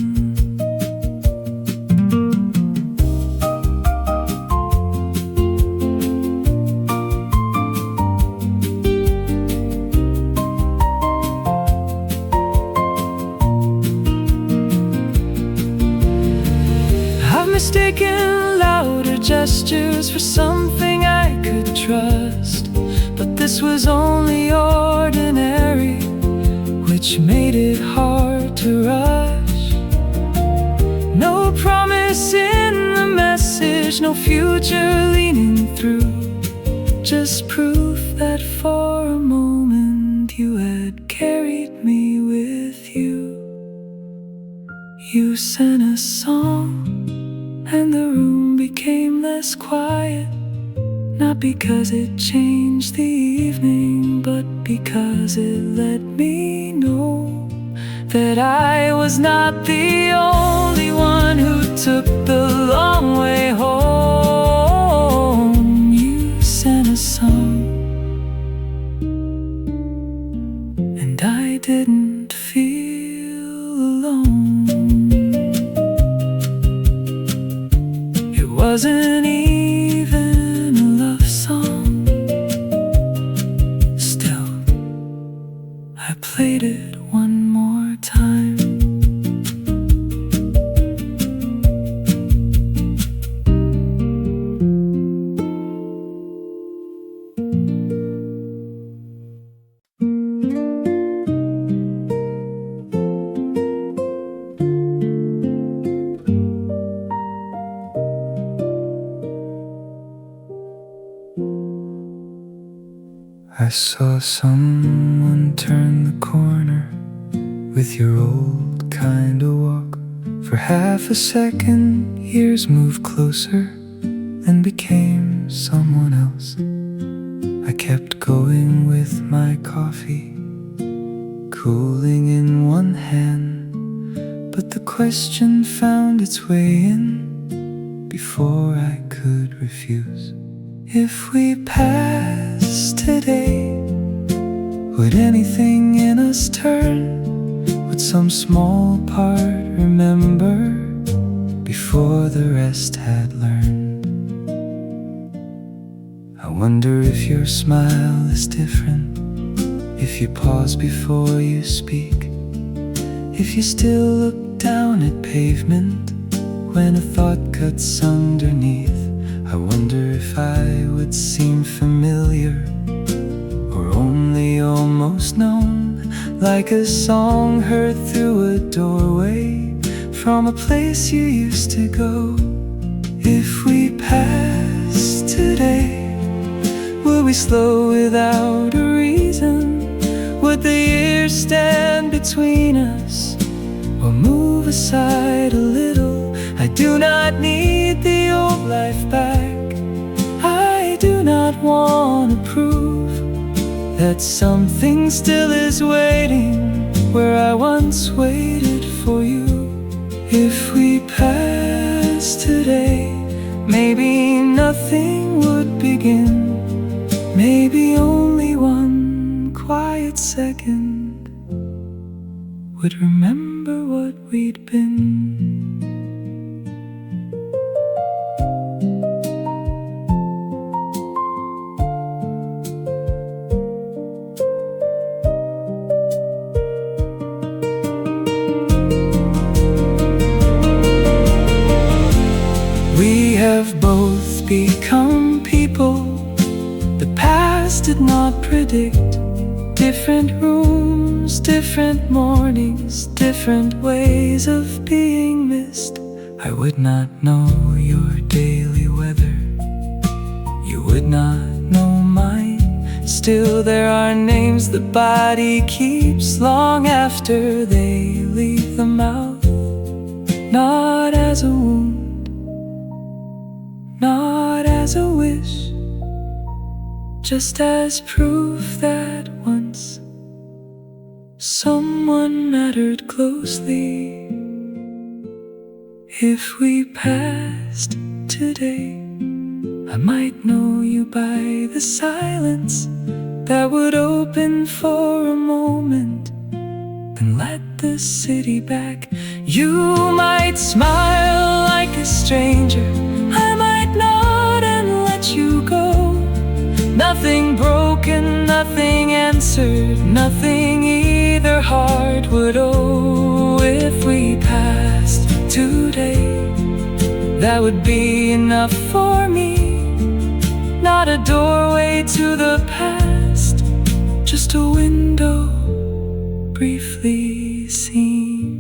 Mistaken louder gestures for something I could trust, but this was only ordinary, which made it hard to rush. No promise in the message, no future leaning through, just proof that for a moment you had carried me with you. You sang a song, and the room became less quiet. Not because it changed the evening, but because it let me know that I was not the only one who took the long way home. You sang a song, and I didn't feel alone. It wasn't even a love song. Still, I played it one more time. I saw someone turn the corner with your old kind of walk. For half a second, years moved closer and became someone else. I kept going with my coffee, cooling in one hand, but the question found its way in before I could refuse. If we passed today, would anything in us turn? Would some small part remember before the rest had learned? I wonder if your smile is different, if you pause before you speak, if you still look down at pavement when a thought cuts underneath. I wonder if I would seem familiar or only almost known, like a song heard through a doorway from a place you used to go. If we passed today, would we slow without a reason? Would the years stand between us or move aside a little? I do not need the old life back. I do not want to prove that something still is waiting where I once waited for you. If we passed today, maybe nothing would begin. Maybe only one quiet second would remember what we'd been. past did not predict different rooms, different mornings, different ways of being missed. I would not know your daily weather, you would not know mine. Still there are names the body keeps long after they leave the mouth. Not as a wound, not as a wish, just as proof that once someone mattered closely. If we passed today, I might know you by the silence that would open for a moment, then let the city back. You might smile like a stranger, I might nod and let you go. Nothing broken, nothing answered, nothing either heart would owe. If we passed today, that would be enough for me. Not a doorway to the past, just a window briefly seen.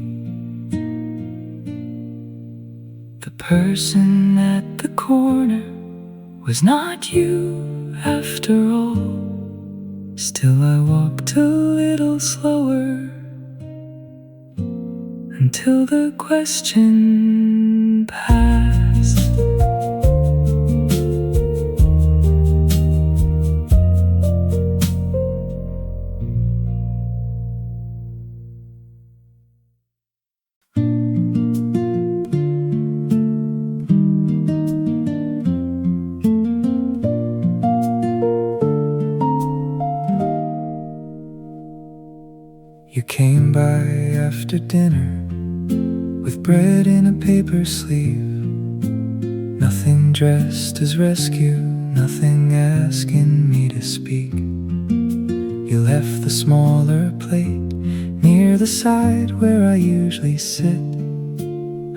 The person at the corner was not you after all. Still I walked a little slower until the question passed. You came by after dinner with bread in a paper sleeve, nothing dressed as rescue, nothing asking me to speak. You left the smaller plate near the side where I usually sit.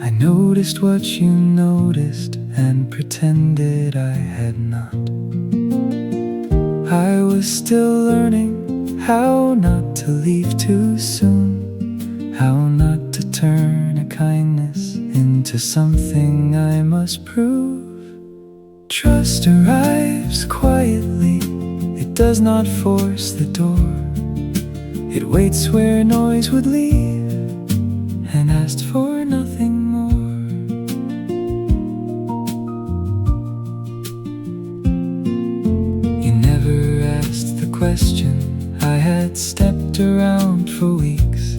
I noticed what you noticed and pretended I had not. I was still learning how not to leave too soon, how not to turn a kindness into something I must prove. Trust arrives quietly, it does not force the door. It waits where noise would leave and asked for nothing more. You never asked the question I had stepped around for weeks.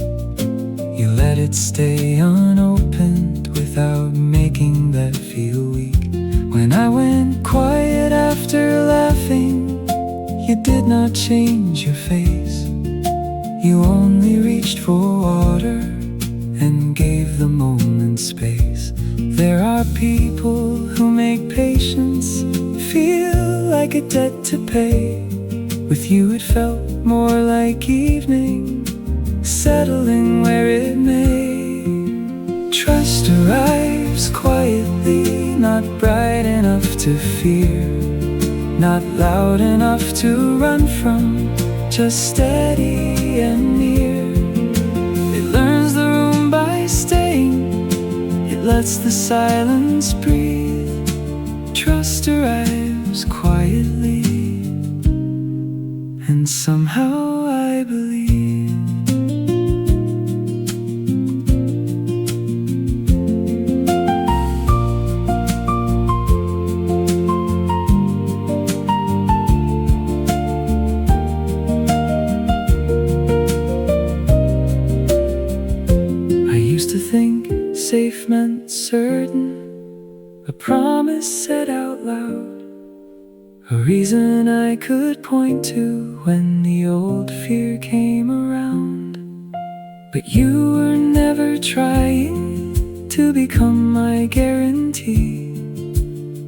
You let it stay unopened without making that feel weak. When I went quiet after laughing, you did not change your face. You only reached for water and gave the moment space. There are people who make patience feel like a debt to pay. With you it felt more like evening, settling where it may. Trust arrives quietly, not bright enough to fear, not loud enough to run from, just steady and near. It learns the room by staying, it lets the silence breathe. Trust arrives quietly, and somehow I believe. I used to think safe meant certain, a promise said out loud, a reason I could point to when the old fear came around. But you were never trying to become my guarantee.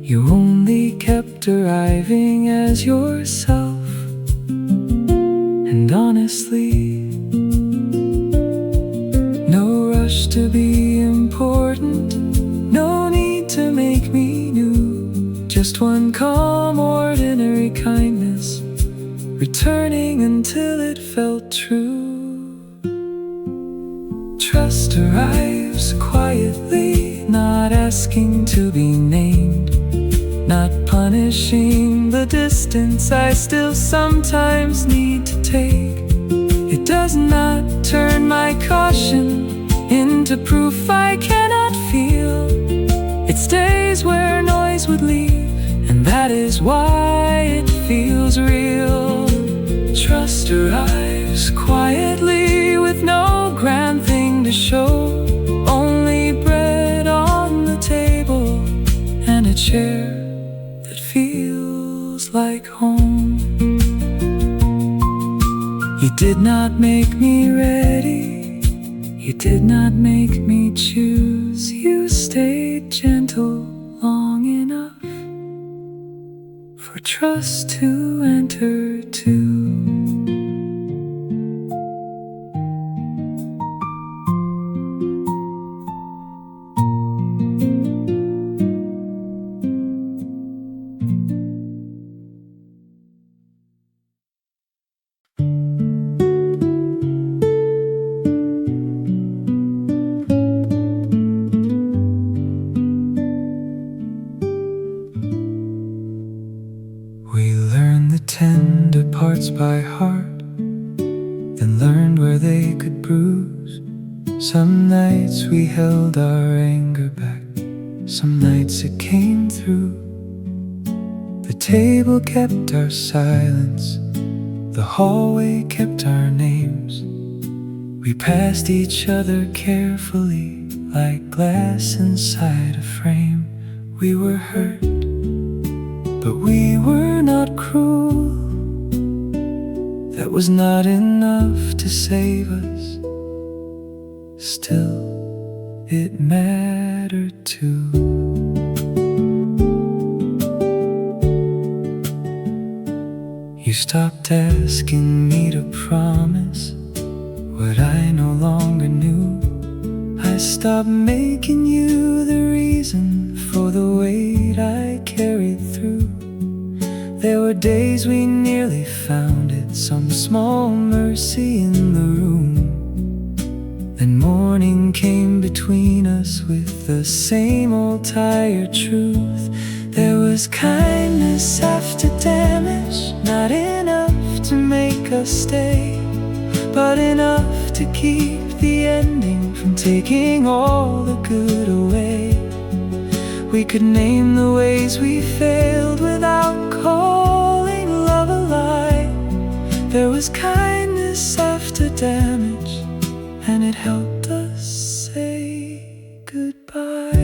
You only kept arriving as yourself. And honestly, no rush to be important, no need to make me new. Just one calm, ordinary kindness returning until it felt true. Trust arrives quietly, not asking to be named, not punishing the distance I still sometimes need to take. It does not turn my caution into proof I cannot feel. It stays where noise would leave, and that is why it feels real. Trust arrives quietly with no grand thing to show, only bread on the table and a chair that feels like home. You did not make me ready, you did not make me choose. You stayed gentle long enough for trust to enter too. Tender parts by heart, then learned where they could bruise. Some nights we held our anger back, some nights it came through. The table kept our silence, the hallway kept our names. We passed each other carefully, like glass inside a frame. We were hurt, but we were not cruel. That was not enough to save us. Still, it mattered too. You stopped asking me to promise what I no longer knew. I stopped making you the reason for the weight I carried through. There were days we nearly found it, some small mercy in the room. Then morning came between us with the same old tired truth. There was kindness after damage, not enough to make us stay, but enough to keep the ending from taking all the good away. We could name the ways we failed without calling love a lie. There was kindness after damage, and it helped us say goodbye.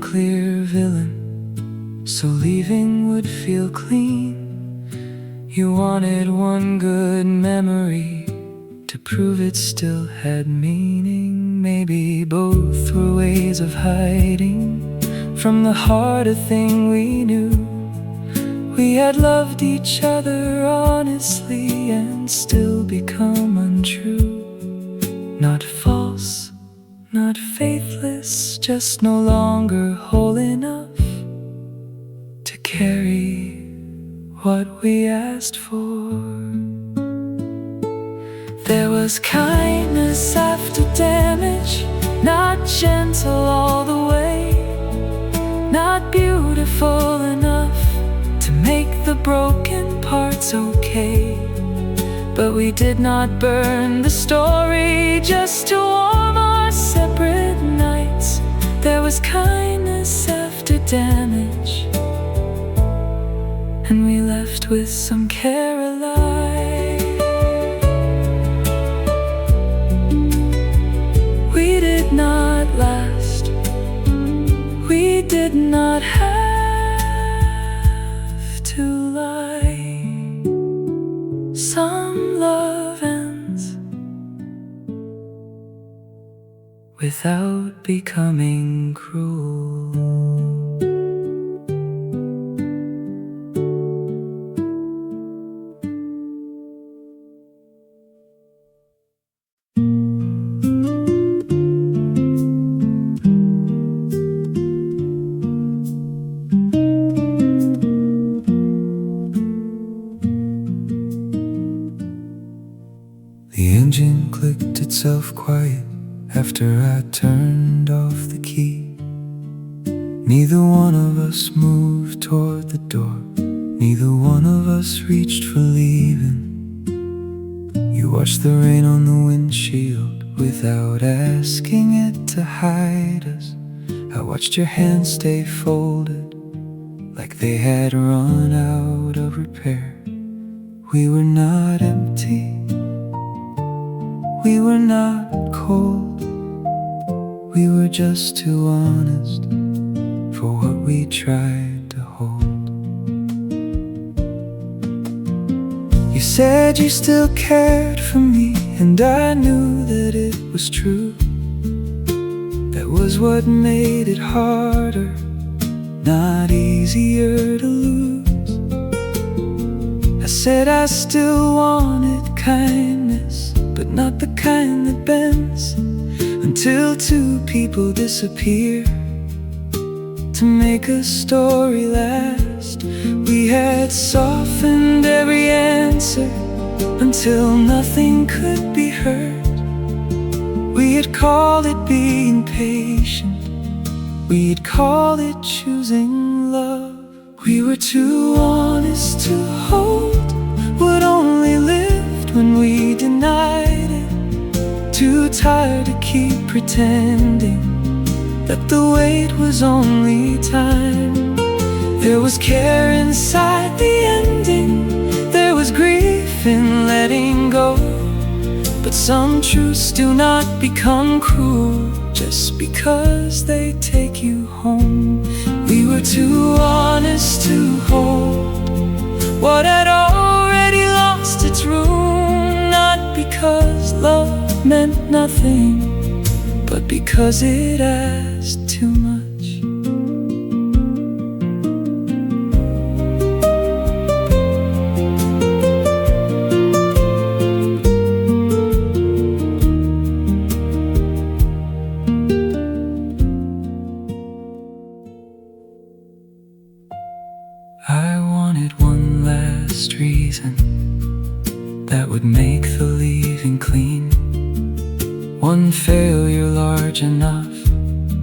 Clear villain, so leaving would feel clean. You wanted one good memory to prove it still had meaning. Maybe both were ways of hiding from the harder thing we knew. We had loved each other honestly and still become untrue. Not false, not faithless, just no longer whole enough to carry what we asked for. There was kindness after damage, not gentle all the way, not beautiful enough to make the broken parts okay. But we did not burn the story just to warm our separate nights. There was kindness after damage, and we left with some care alive. We did not last, we did not have to lie. Some love ends without becoming cruel. The engine clicked itself quiet after I turned off the key. Neither one of us moved toward the door. Neither one of us reached for leaving. You watched the rain on the windshield without asking it to hide us. I watched your hands stay folded like they had run out of repair. We were not empty. We were not cold. We were just too honest for what we tried to hold. You said you still cared for me, and I knew that it was true. That was what made it harder, not easier to lose. I said I still wanted kindness, but not the kind that bends, until two people disappear to make a story last. We had softened every answer until nothing could be heard. We'd call it being patient, we'd call it choosing love. We were too honest to hold what only lived when we denied it. Too tired to keep pretending that the wait was only time. There was care inside the ending, there was grief in letting go. But some truths do not become cruel just because they take you home. We were too honest to hold what had already lost its room, not because love meant nothing, but because it asked too much. I wanted one last reason that would make the leaving clean. One failure large enough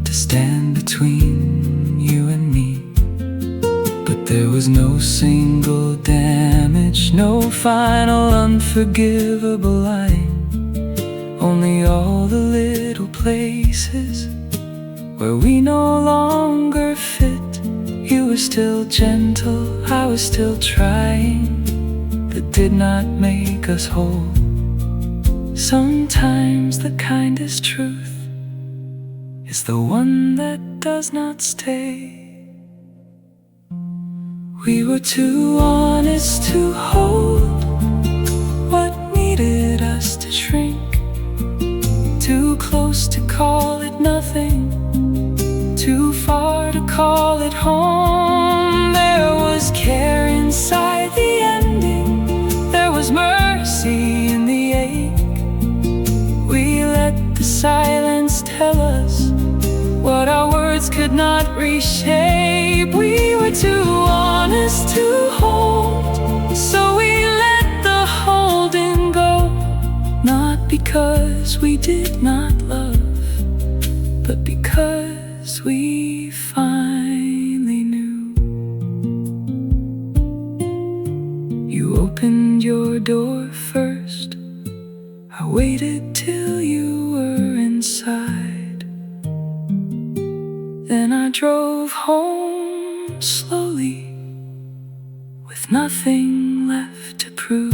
to stand between you and me. But there was no single damage, no final unforgivable line. Only all the little places where we no longer fit. You were still gentle, I was still trying. That did not make us whole. Sometimes the kindest truth is the one that does not stay. We were too honest to hold what needed us to shrink. Too close to call it nothing, too far to call it home. There was care inside the ending, there was mercy in the ache. We let the silence tell us what our words could not reshape. We were too honest to hold, so we let the holding go. Not because we did not love, but because we finally knew. You opened your door first, I waited till you were inside. Then I drove home slowly, with nothing left to prove.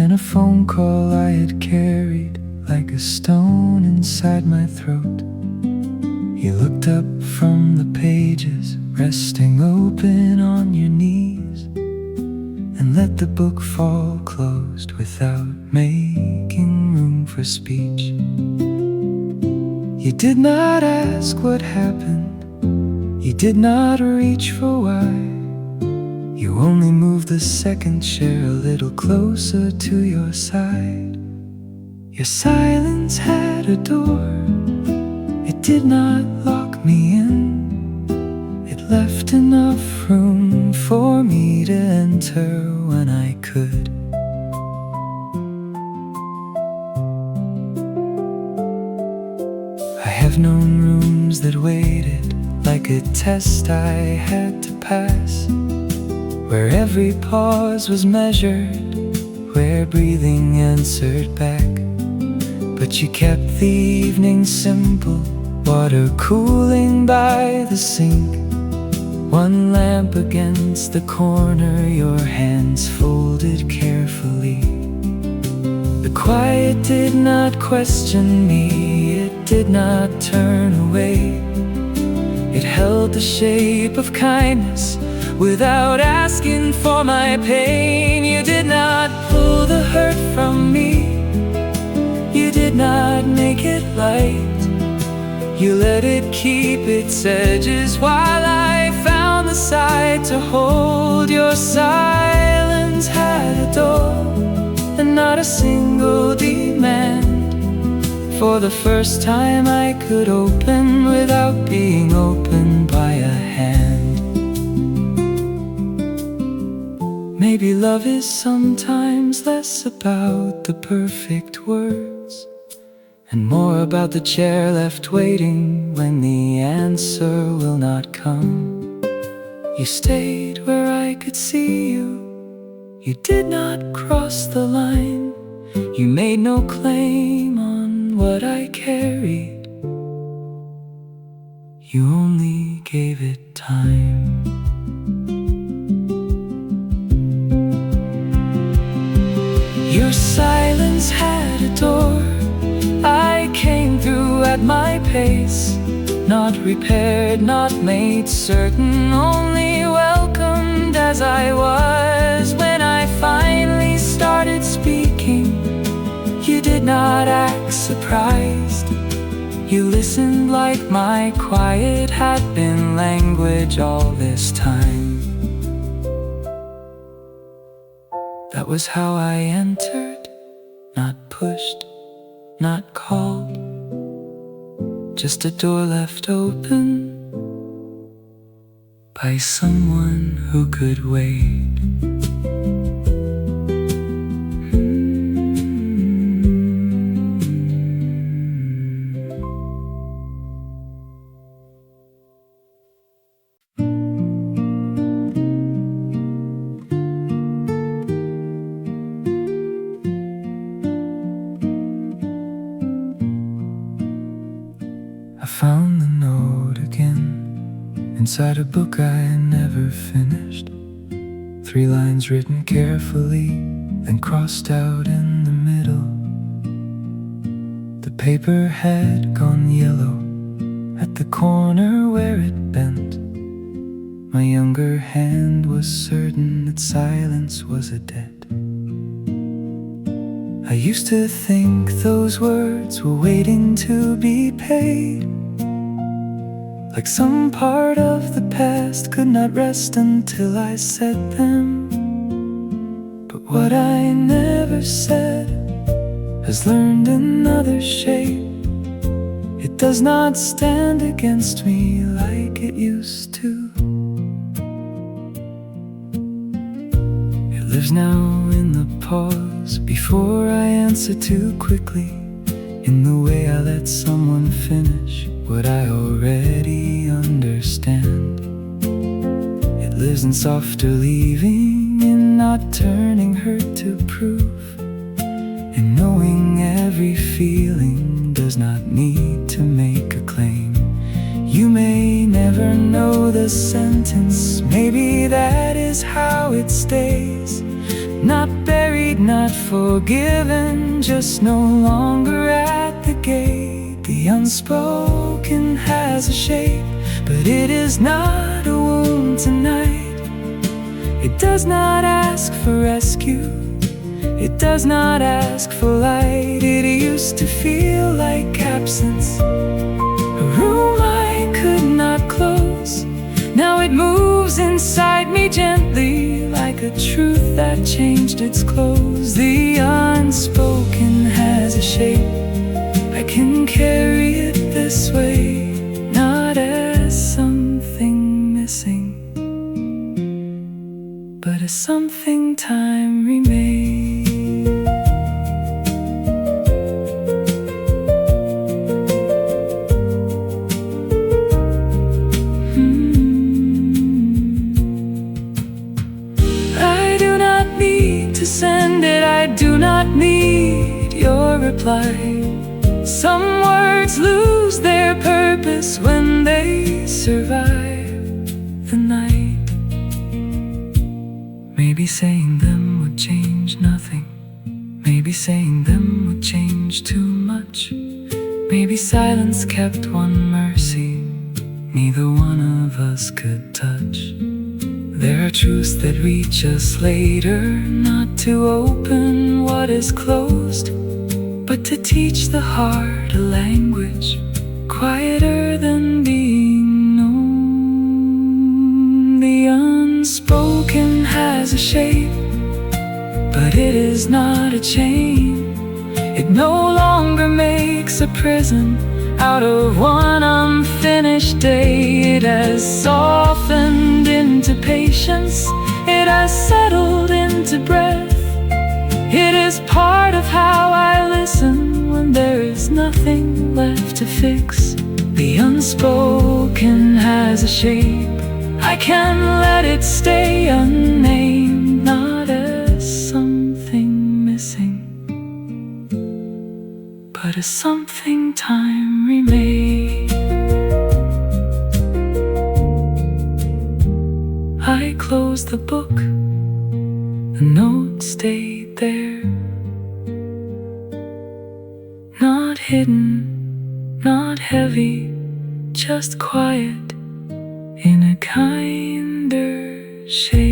than a phone call I had carried like a stone inside my throat. You looked up from the pages, resting open on your knees, and let the book fall closed without making room for speech. You did not ask what happened, you did not reach for why. You only moved the second chair a little closer to your side. Your silence had a door, it did not lock me in. It left enough room for me to enter when I could. I have known rooms that waited like a test I had to pass, where every pause was measured, where breathing answered back. But you kept the evening simple, water cooling by the sink, one lamp against the corner, your hands folded carefully. The quiet did not question me, it did not turn away. It held the shape of kindness without asking for my pain. You did not pull the hurt from me, you did not make it light. You let it keep its edges while I found the side to hold. Your silence had a door and not a single demand. For the first time I could open without being opened by a hand. Maybe love is sometimes less about the perfect words and more about the chair left waiting when the answer will not come. You stayed where I could see you, you did not cross the line. You made no claim on what I carried, you only gave it time. Your silence had a door, I came through at my pace, not repaired, not made certain, only welcomed as I was. When I finally started speaking, you did not act surprised. You listened like my quiet had been language all this time. That was how I entered, not pushed, not called, just a door left open by someone who could wait. Found the note again inside a book I never finished. 3 lines written carefully, then crossed out in the middle. The paper had gone yellow at the corner where it bent. My younger hand was certain that silence was a debt. I used to think those words were waiting to be paid, like some part of the past could not rest until I said them. But what I never said has learned another shape. It does not stand against me like it used to. It lives now in the pause before I answer too quickly, in the way I let someone finish what I already understand. It lives in softer leaving, in not turning hurt to proof, in knowing every feeling does not need to make a claim. You may never know the sentence, maybe that is how it stays, not buried, not forgiven, just no longer at the gate. The unspoken has a shape, but it is not a wound tonight. It does not ask for rescue, it does not ask for light. It used to feel like absence, a room I could not close. Now it moves inside me gently, like a truth that changed its clothes. The unspoken has a shape, I can carry it this way, not as something missing, but as something time remade. Send it, I do not need your reply. Some words lose their purpose when they survive the night. Maybe saying them would change nothing, maybe saying them would change too much. Maybe silence kept one mercy neither one of us could touch. There are truths that reach us later, not to open what is closed, but to teach the heart a language quieter than being known. The unspoken has a shape, but it is not a chain. It no longer makes a prison out of one unfinished day. It has softened into patience, it has settled into breath. It is part of how I listen when there is nothing left to fix. The unspoken has a shape, I can let it stay unnamed, not as something missing, but as something time remade. I closed the book, the note stayed there, not hidden, not heavy, just quiet in a kinder shade.